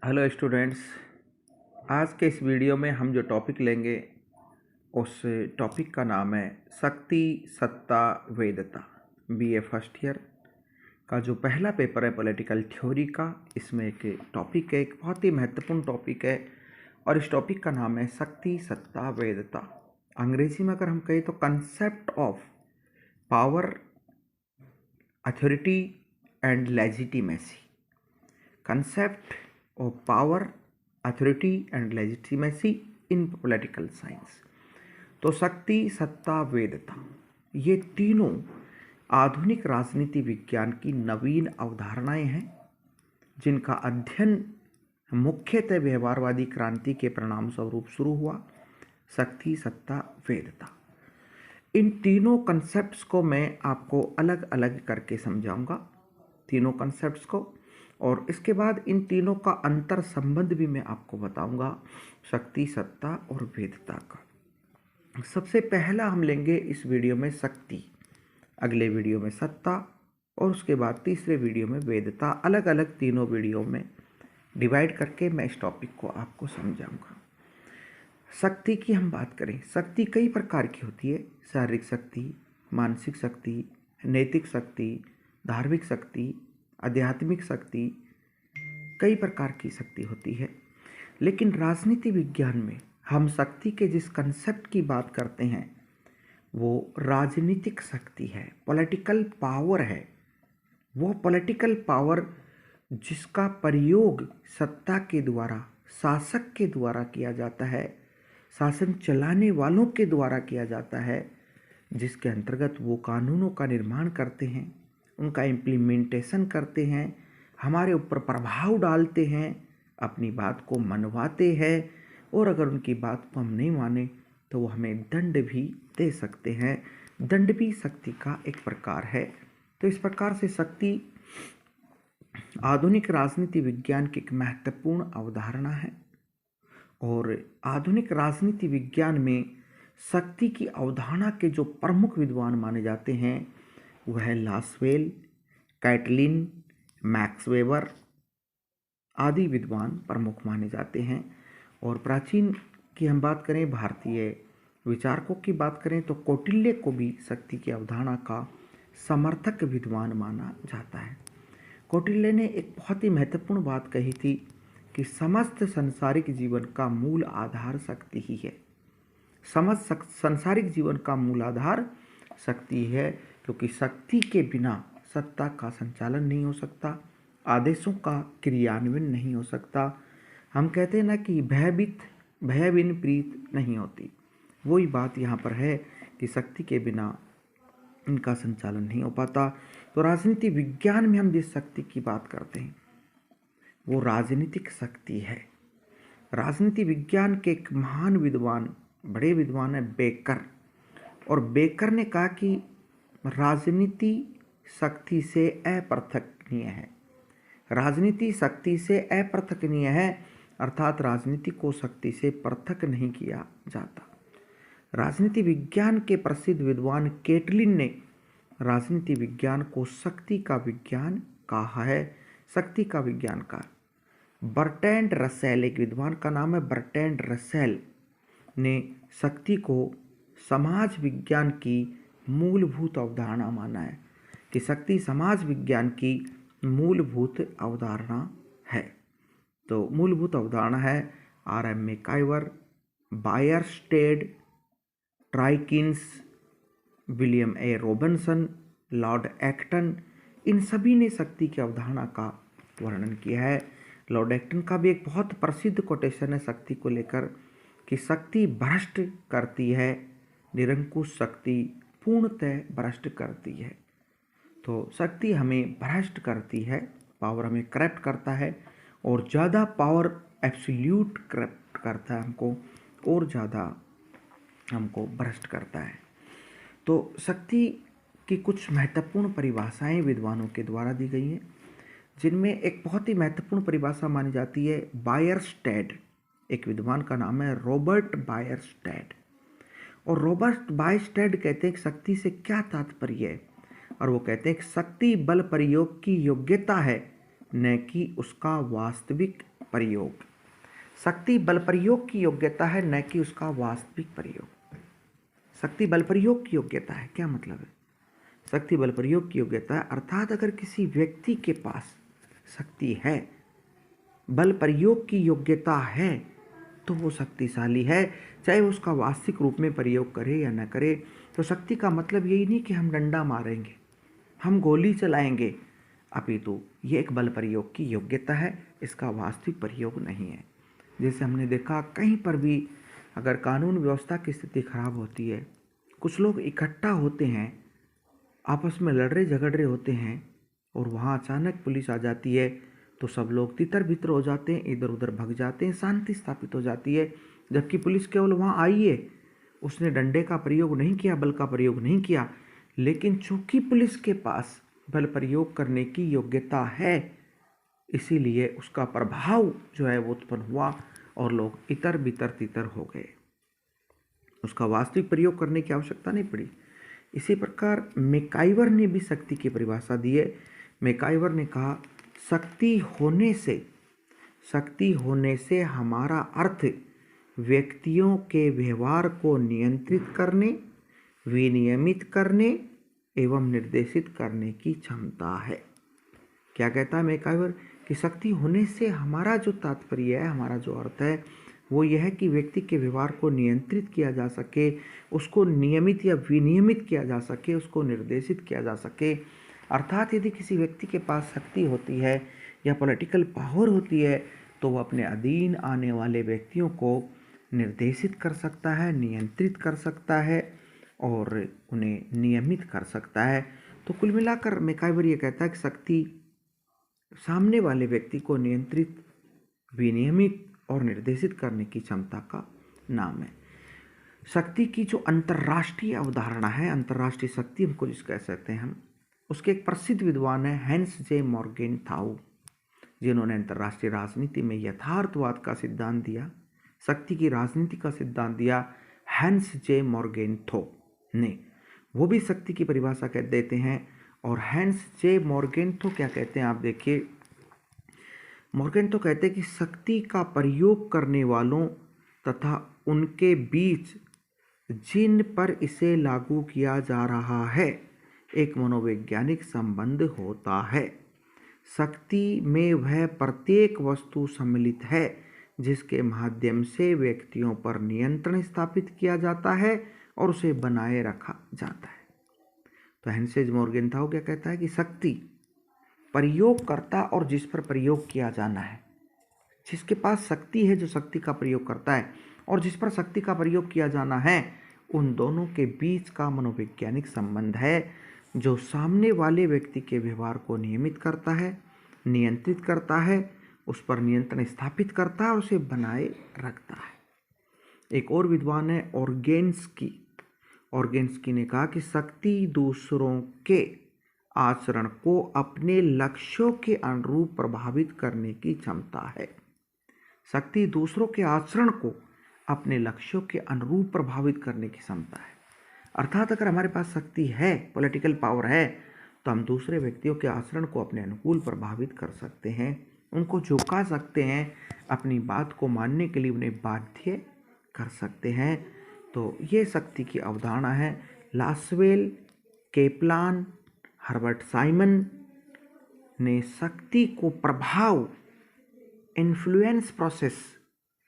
Hello students. आज के इस वीडियो में हम जो टॉपिक लेंगे उस टॉपिक का नाम है शक्ति सत्ता वेदता। बीए फर्स्ट ईयर का जो पहला पेपर है पॉलिटिकल थ्योरी का, इसमें एक टॉपिक है, एक बहुत ही महत्वपूर्ण टॉपिक है और इस टॉपिक का नाम है शक्ति सत्ता वेदता। अंग्रेजी में अगर हम कहें तो concept of power, authority and legitimacy. concept of power, authority and legitimacy in political science। तो शक्ति सत्ता वेदता ये तीनों आधुनिक राजनीति विज्ञान की नवीन अवधारणाएं हैं जिनका अध्ययन मुख्यतः व्यवहारवादी क्रांति के परिणाम स्वरूप शुरू हुआ। शक्ति सत्ता वेदता, इन तीनों कंसेप्ट्स को मैं आपको अलग अलग करके समझाऊंगा, तीनों कंसेप्ट्स को, और इसके बाद इन तीनों का अंतर संबंध भी मैं आपको बताऊंगा शक्ति सत्ता और वेदता का। सबसे पहला हम लेंगे इस वीडियो में शक्ति, अगले वीडियो में सत्ता और उसके बाद तीसरे वीडियो में वेदता। अलग अलग तीनों वीडियो में डिवाइड करके मैं इस टॉपिक को आपको समझाऊंगा। शक्ति की हम बात करें, शक्ति कई प्रकार की होती है। शारीरिक शक्ति, मानसिक शक्ति, नैतिक शक्ति, धार्मिक शक्ति, आध्यात्मिक शक्ति, कई प्रकार की शक्ति होती है। लेकिन राजनीति विज्ञान में हम शक्ति के जिस कंसेप्ट की बात करते हैं वो राजनीतिक शक्ति है, पॉलिटिकल पावर है। वो पॉलिटिकल पावर जिसका प्रयोग सत्ता के द्वारा, शासक के द्वारा किया जाता है, शासन चलाने वालों के द्वारा किया जाता है, जिसके अंतर्गत वो कानूनों का निर्माण करते हैं, उनका इम्प्लीमेंटेशन करते हैं, हमारे ऊपर प्रभाव डालते हैं, अपनी बात को मनवाते हैं और अगर उनकी बात को हम नहीं माने तो वो हमें दंड भी दे सकते हैं। दंड भी शक्ति का एक प्रकार है। तो इस प्रकार से शक्ति आधुनिक राजनीति विज्ञान की एक महत्वपूर्ण अवधारणा है और आधुनिक राजनीति विज्ञान में शक्ति की अवधारणा के जो प्रमुख विद्वान माने जाते हैं वह लासवेल, कैटलिन, मैक्स वेबर आदि विद्वान प्रमुख माने जाते हैं। और प्राचीन की हम बात करें, भारतीय विचारकों की बात करें तो कौटिल्य को भी शक्ति की अवधारणा का समर्थक विद्वान माना जाता है। कौटिल्य ने एक बहुत ही महत्वपूर्ण बात कही थी कि समस्त संसारिक जीवन का मूल आधार शक्ति ही है। समस्त संसारिक जीवन का मूल आधार शक्ति है, क्योंकि शक्ति के बिना सत्ता का संचालन नहीं हो सकता, आदेशों का क्रियान्वयन नहीं हो सकता। हम कहते हैं ना कि भय बिन प्रीत नहीं होती, वही बात यहाँ पर है कि शक्ति के बिना इनका संचालन नहीं हो पाता। तो राजनीति विज्ञान में हम जिस शक्ति की बात करते हैं वो राजनीतिक शक्ति है। राजनीति विज्ञान के एक महान विद्वान, बड़े विद्वान है बेकर, और बेकर ने कहा कि राजनीति शक्ति से अपृथकनीय है। राजनीति शक्ति से अपृथकनीय है, अर्थात राजनीति को शक्ति से पृथक नहीं किया जाता। राजनीति विज्ञान के प्रसिद्ध विद्वान कैटलिन ने राजनीति विज्ञान को शक्ति का विज्ञान कहा है। शक्ति का विज्ञान का बर्ट्रैंड रसेल, एक विद्वान का नाम है बर्ट्रैंड रसेल, ने शक्ति को समाज विज्ञान की मूलभूत अवधारणा माना है कि शक्ति समाज विज्ञान की मूलभूत अवधारणा है। तो मूलभूत अवधारणा है आर.एम. मैकाइवर, बायरस्टेड, ट्राइकिन्स, William A. Robinson, Lord Acton, इन सभी ने शक्ति की अवधारणा का वर्णन किया है। लॉर्ड एक्टन का भी एक बहुत प्रसिद्ध कोटेशन है शक्ति को लेकर कि शक्ति भ्रष्ट करती है, निरंकुश शक्ति पूर्णतः भ्रष्ट करती है। तो शक्ति हमें भ्रष्ट करती है, पावर हमें करप्ट करता है, और ज़्यादा पावर एब्सोल्यूट करप्ट करता है हमको, और ज़्यादा हमको भ्रष्ट करता है। तो शक्ति की कुछ महत्वपूर्ण परिभाषाएं विद्वानों के द्वारा दी गई हैं, जिनमें एक बहुत ही महत्वपूर्ण परिभाषा मानी जाती है बायरस्टेड। एक विद्वान का नाम है रॉबर्ट बायरस्टेड, और रॉबर्ट बायरस्टेड कहते हैं कि शक्ति से क्या तात्पर्य है, और वो कहते हैं कि शक्ति बल प्रयोग की योग्यता है, न कि उसका वास्तविक प्रयोग। शक्ति बल प्रयोग की योग्यता है, न कि उसका वास्तविक प्रयोग। शक्ति बल प्रयोग की योग्यता है, क्या मतलब है? शक्ति बल प्रयोग की योग्यता है, अर्थात अगर किसी व्यक्ति के पास शक्ति है, बल प्रयोग की योग्यता है, तो वो शक्तिशाली है, चाहे वो उसका वास्तविक रूप में प्रयोग करे या न करे। तो शक्ति का मतलब यही नहीं कि हम डंडा मारेंगे, हम गोली चलाएंगे, अपितु ये एक बल प्रयोग की योग्यता है, इसका वास्तविक प्रयोग नहीं है। जैसे हमने देखा कहीं पर भी अगर कानून व्यवस्था की स्थिति खराब होती है, कुछ लोग इकट्ठा होते हैं, आपस में लड़ रहे झगड़ रहे होते हैं, और वहाँ अचानक पुलिस आ जाती है, तो सब लोग तितर बितर हो जाते हैं, इधर उधर भग जाते हैं, शांति स्थापित हो जाती है। जबकि पुलिस केवल वहाँ आई है, उसने डंडे का प्रयोग नहीं किया, बल का प्रयोग नहीं किया, लेकिन चूंकि पुलिस के पास बल प्रयोग करने की योग्यता है, इसीलिए उसका प्रभाव जो है वो उत्पन्न हुआ और लोग इतर बितर तितर हो गए, उसका वास्तविक प्रयोग करने की आवश्यकता नहीं पड़ी। इसी प्रकार मैकाइवर ने भी शक्ति की परिभाषा दी है। मैकाइवर ने कहा, शक्ति होने से हमारा अर्थ व्यक्तियों के व्यवहार को नियंत्रित करने, विनियमित करने एवं निर्देशित करने की क्षमता है। क्या कहता है मैकाइवर कि शक्ति होने से हमारा जो तात्पर्य है, हमारा जो अर्थ है, वो यह है कि व्यक्ति के व्यवहार को नियंत्रित किया जा सके, उसको नियमित या विनियमित किया जा सके, उसको निर्देशित किया जा सके। अर्थात यदि किसी व्यक्ति के पास शक्ति होती है या पॉलिटिकल पावर होती है, तो वह अपने अधीन आने वाले व्यक्तियों को निर्देशित कर सकता है, नियंत्रित कर सकता है और उन्हें नियमित कर सकता है। तो कुल मिलाकर मैकाइवर ये कहता है कि शक्ति सामने वाले व्यक्ति को नियंत्रित, विनियमित और निर्देशित करने की क्षमता का नाम है। शक्ति की जो अंतर्राष्ट्रीय अवधारणा है, अंतर्राष्ट्रीय शक्ति हमको जिस कह सकते हैं हम, उसके एक प्रसिद्ध विद्वान है हैंस जे मॉर्गेनथाउ, जिन्होंने अंतर्राष्ट्रीय राजनीति में यथार्थवाद का सिद्धांत दिया, शक्ति की राजनीति का सिद्धांत दिया। हैंस जे मॉर्गेनथो ने, वो भी शक्ति की परिभाषा कह देते हैं। और हैंस जे मॉर्गेनथो क्या कहते हैं, आप देखिए, मॉर्गेनथो कहते हैं कि शक्ति का प्रयोग करने वालों तथा उनके बीच जिन पर इसे लागू किया जा रहा है एक मनोवैज्ञानिक संबंध होता है। शक्ति में वह प्रत्येक वस्तु सम्मिलित है जिसके माध्यम से व्यक्तियों पर नियंत्रण स्थापित किया जाता है और उसे बनाए रखा जाता है। तो हैंसेज मॉर्गेनथाउ क्या कहता है कि शक्ति प्रयोगकर्ता और जिस पर प्रयोग किया जाना है, जिसके पास शक्ति है, जो शक्ति का प्रयोग करता है, और जिस पर शक्ति का प्रयोग किया जाना है, उन दोनों के बीच का मनोवैज्ञानिक संबंध है जो सामने वाले व्यक्ति के व्यवहार को नियमित करता है, नियंत्रित करता है, उस पर नियंत्रण स्थापित करता है और उसे बनाए रखता है। एक और विद्वान है ऑर्गेन्स्की ने कहा कि शक्ति दूसरों के आचरण को अपने लक्ष्यों के अनुरूप प्रभावित करने की क्षमता है। शक्ति दूसरों के आचरण को अपने लक्ष्यों के अनुरूप प्रभावित करने की क्षमता है। अर्थात अगर हमारे पास शक्ति है, पॉलिटिकल पावर है, तो हम दूसरे व्यक्तियों के आचरण को अपने अनुकूल प्रभावित कर सकते हैं, उनको झुका सकते हैं, अपनी बात को मानने के लिए उन्हें बाध्य कर सकते हैं। तो ये शक्ति की अवधारणा है। लासवेल, केपलान, हर्बर्ट साइमन ने शक्ति को प्रभाव, इन्फ्लुएंस प्रोसेस,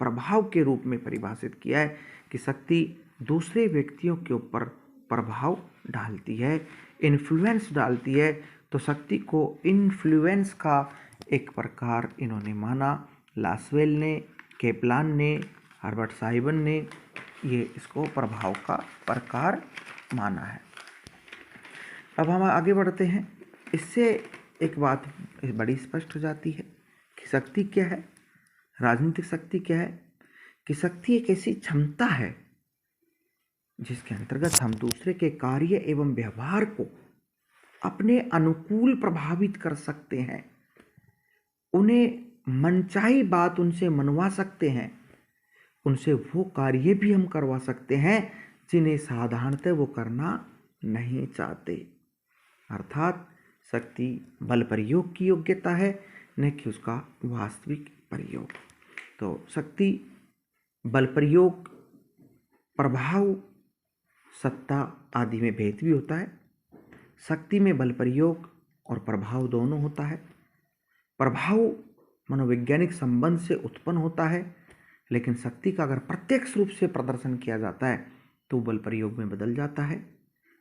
प्रभाव के रूप में परिभाषित किया है कि शक्ति दूसरे व्यक्तियों के ऊपर प्रभाव डालती है, इन्फ्लुएंस डालती है। तो शक्ति को इन्फ्लुएंस का एक प्रकार इन्होंने माना, लासवेल ने, केपलान ने, हर्बर्ट साइमन ने ये इसको प्रभाव का प्रकार माना है। अब हम आगे बढ़ते हैं। इससे एक बात बड़ी स्पष्ट हो जाती है कि शक्ति क्या है, राजनीतिक शक्ति क्या है, कि शक्ति एक ऐसी क्षमता है जिसके अंतर्गत हम दूसरे के कार्य एवं व्यवहार को अपने अनुकूल प्रभावित कर सकते हैं, उन्हें मनचाही बात उनसे मनवा सकते हैं, उनसे वो कार्य भी हम करवा सकते हैं जिन्हें साधारणतः वो करना नहीं चाहते। अर्थात शक्ति बल प्रयोग की योग्यता है, न कि उसका वास्तविक प्रयोग। तो शक्ति, बल प्रयोग, प्रभाव, सत्ता आदि में भेद भी होता है। शक्ति में बल प्रयोग और प्रभाव दोनों होता है। प्रभाव मनोवैज्ञानिक संबंध से उत्पन्न होता है, लेकिन शक्ति का अगर प्रत्यक्ष रूप से प्रदर्शन किया जाता है तो बल प्रयोग में बदल जाता है।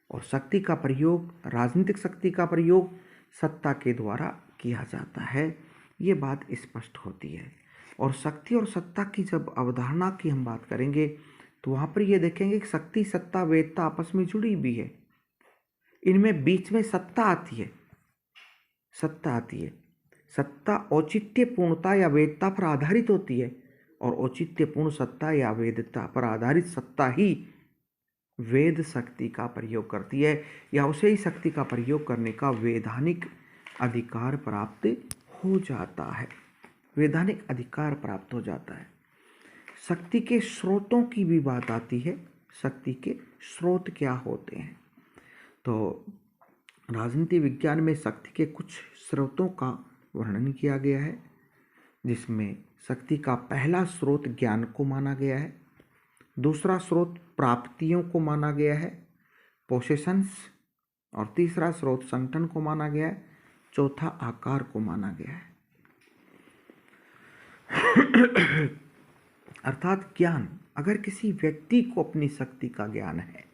और शक्ति का प्रयोग, राजनीतिक शक्ति का प्रयोग सत्ता के द्वारा किया जाता है। ये बात स्पष्ट होती है। और शक्ति और सत्ता की जब अवधारणा की हम बात करेंगे तो वहाँ पर ये देखेंगे कि शक्ति, सत्ता, वेदता आपस में जुड़ी भी है। इनमें बीच में सत्ता आती है। सत्ता औचित्य पूर्णता या वेदता पर आधारित होती है, और औचित्य पूर्ण सत्ता या वेदता पर आधारित सत्ता ही वेद शक्ति का प्रयोग करती है, या उसे ही शक्ति का प्रयोग करने का वैधानिक अधिकार प्राप्त हो जाता है। वैधानिक अधिकार प्राप्त हो जाता है। शक्ति के स्रोतों की भी बात आती है। शक्ति के स्रोत क्या होते हैं? तो राजनीति विज्ञान में शक्ति के कुछ स्रोतों का वर्णन किया गया है, जिसमें शक्ति का पहला स्रोत ज्ञान को माना गया है, दूसरा स्रोत प्राप्तियों को माना गया है, पोसेशंस, और तीसरा स्रोत संगठन को माना गया है, चौथा आकार को माना गया है। अर्थात ज्ञान, अगर किसी व्यक्ति को अपनी शक्ति का ज्ञान है,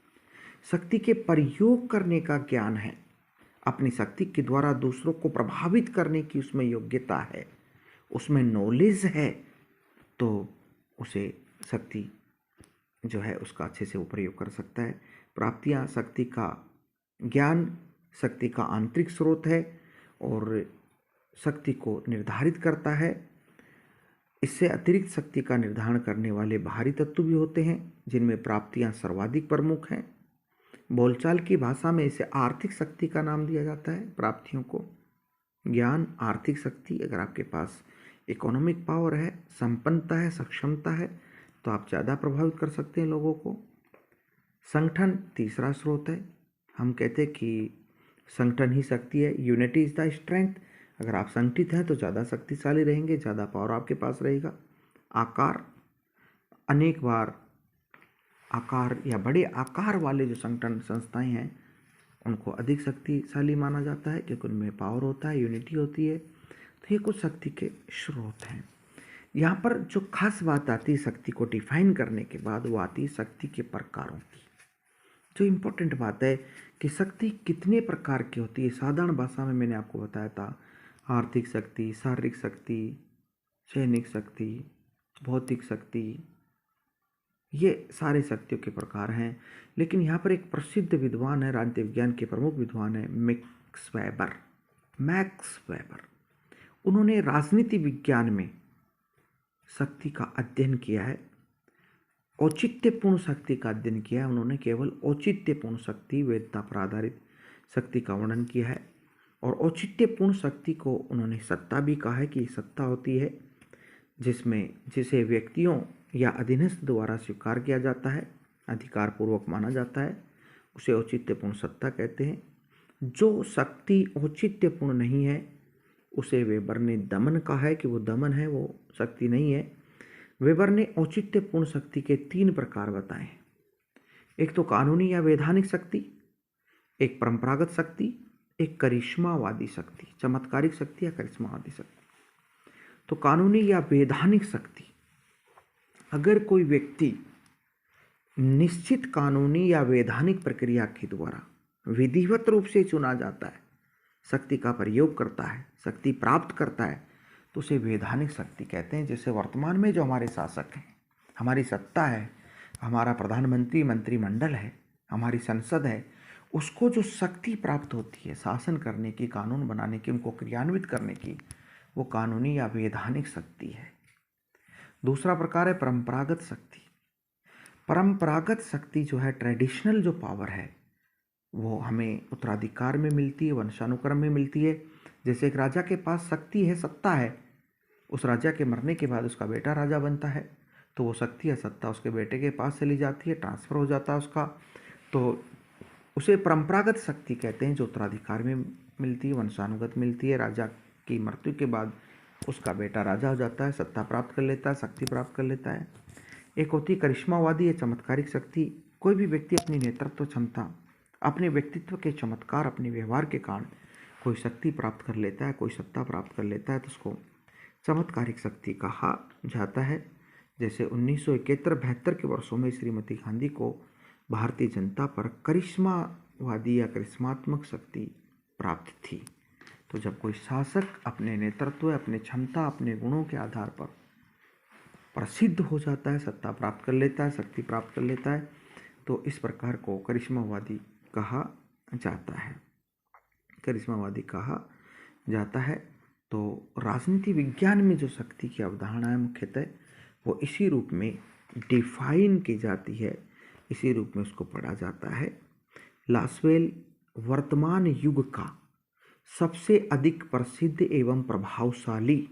शक्ति के प्रयोग करने का ज्ञान है, अपनी शक्ति के द्वारा दूसरों को प्रभावित करने की उसमें योग्यता है, उसमें नॉलेज है, तो उसे शक्ति जो है उसका अच्छे से वो प्रयोग कर सकता है। प्राप्तियां, शक्ति का ज्ञान शक्ति का आंतरिक स्रोत है और शक्ति को निर्धारित करता है। इससे अतिरिक्त शक्ति का निर्धारण करने वाले बाहरी तत्व भी होते हैं, जिनमें प्राप्तियां सर्वाधिक प्रमुख हैं। बोलचाल की भाषा में इसे आर्थिक शक्ति का नाम दिया जाता है। प्राप्तियों को ज्ञान, आर्थिक शक्ति, अगर आपके पास इकोनॉमिक पावर है, संपन्नता है, सक्षमता है, तो आप ज़्यादा प्रभावित कर सकते हैं लोगों को। संगठन तीसरा स्रोत है। हम कहते हैं कि संगठन ही शक्ति है, यूनिटी इज द स्ट्रेंथ। अगर आप संगठित हैं तो ज़्यादा शक्तिशाली रहेंगे, ज़्यादा पावर आपके पास रहेगा। आकार, अनेक बार आकार या बड़े आकार वाले जो संगठन संस्थाएं हैं उनको अधिक शक्तिशाली माना जाता है, क्योंकि उनमें पावर होता है, यूनिटी होती है। तो ये कुछ शक्ति के स्रोत हैं। यहाँ पर जो खास बात आती है शक्ति को डिफाइन करने के बाद, वो आती है शक्ति के प्रकारों की। जो इम्पोर्टेंट बात है कि शक्ति कितने प्रकार की होती है। साधारण भाषा में मैंने आपको बताया था, आर्थिक शक्ति, शारीरिक शक्ति, सैनिक शक्ति, भौतिक शक्ति, ये सारे शक्तियों के प्रकार हैं। लेकिन यहाँ पर एक प्रसिद्ध विद्वान है, राजनीति विज्ञान के प्रमुख विद्वान है मैक्स वेबर। उन्होंने राजनीति विज्ञान में शक्ति का अध्ययन किया है, औचित्यपूर्ण शक्ति का अध्ययन किया है। उन्होंने केवल औचित्यपूर्ण शक्ति, वेदता पर आधारित शक्ति का वर्णन किया है। और औचित्यपूर्ण शक्ति को उन्होंने सत्ता भी कहा है कि सत्ता होती है जिसे व्यक्तियों या अधीनस्थ द्वारा स्वीकार किया जाता है, अधिकार पूर्वक माना जाता है, उसे औचित्यपूर्ण सत्ता कहते हैं। जो शक्ति औचित्यपूर्ण नहीं है उसे वेबर ने दमन कहा है कि वो दमन है, वो शक्ति नहीं है। वेबर ने औचित्यपूर्ण शक्ति के 3 प्रकार बताए। एक तो कानूनी या वैधानिक शक्ति, एक परंपरागत शक्ति, एक करिश्मावादी शक्ति, चमत्कारिक शक्ति या करिश्मावादी शक्ति। तो कानूनी या वैधानिक शक्ति, अगर कोई व्यक्ति निश्चित कानूनी या वैधानिक प्रक्रिया के द्वारा विधिवत रूप से चुना जाता है, शक्ति का प्रयोग करता है, शक्ति प्राप्त करता है, तो उसे वैधानिक शक्ति कहते हैं। जैसे वर्तमान में जो हमारे शासक हैं, हमारी सत्ता है, हमारा प्रधानमंत्री, मंत्रिमंडल है, हमारी संसद है, उसको जो शक्ति प्राप्त होती है शासन करने की, कानून बनाने की, उनको क्रियान्वित करने की, वो कानूनी या वैधानिक शक्ति है। दूसरा प्रकार है परंपरागत शक्ति। परंपरागत शक्ति जो है, ट्रेडिशनल जो पावर है, वो हमें उत्तराधिकार में मिलती है, वंशानुक्रम में मिलती है। जैसे एक राजा के पास शक्ति है, सत्ता है, उस राजा के मरने के बाद उसका बेटा राजा बनता है, तो वो शक्ति या सत्ता उसके बेटे के पास चली जाती है, ट्रांसफ़र हो जाता है उसका, तो उसे परंपरागत शक्ति कहते हैं, जो उत्तराधिकार में मिलती है, वंशानुगत मिलती है। राजा की मृत्यु के बाद उसका बेटा राजा हो जाता है, सत्ता प्राप्त कर लेता है, शक्ति प्राप्त कर लेता है। एक होती है करिश्मावादी या चमत्कारिक शक्ति। कोई भी व्यक्ति अपनी नेतृत्व क्षमता, अपने व्यक्तित्व के चमत्कार, अपने व्यवहार के कारण कोई शक्ति प्राप्त कर लेता है, कोई सत्ता प्राप्त कर लेता है, तो उसको चमत्कारिक शक्ति कहा जाता है। जैसे 1971-72 के वर्षों में श्रीमती गांधी को भारतीय जनता पर करिश्मावादी या करिश्मात्मक शक्ति प्राप्त थी। तो जब कोई शासक अपने नेतृत्व, अपने क्षमता, अपने गुणों के आधार पर प्रसिद्ध हो जाता है, सत्ता प्राप्त कर लेता है, शक्ति प्राप्त कर लेता है, तो इस प्रकार को करिश्मावादी कहा जाता है। करिश्मावादी कहा जाता है। तो राजनीति विज्ञान में जो शक्ति की अवधारणा है मुख्यतः वो इसी रूप में डिफाइन की जाती है, इसी रूप में उसको पढ़ा जाता है। लासवेल वर्तमान युग का सबसे अधिक प्रसिद्ध एवं प्रभावशाली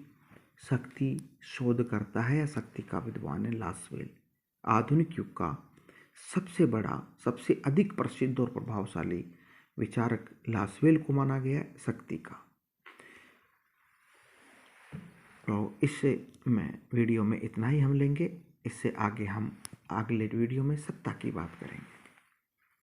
शक्ति शोध करता है या शक्ति का विद्वान है लासवेल। आधुनिक युग का सबसे बड़ा, सबसे अधिक प्रसिद्ध और प्रभावशाली विचारक लासवेल को माना गया है शक्ति का। तो इससे मैं वीडियो में इतना ही हम लेंगे। इससे आगे हम अगले वीडियो में सत्ता की बात करेंगे।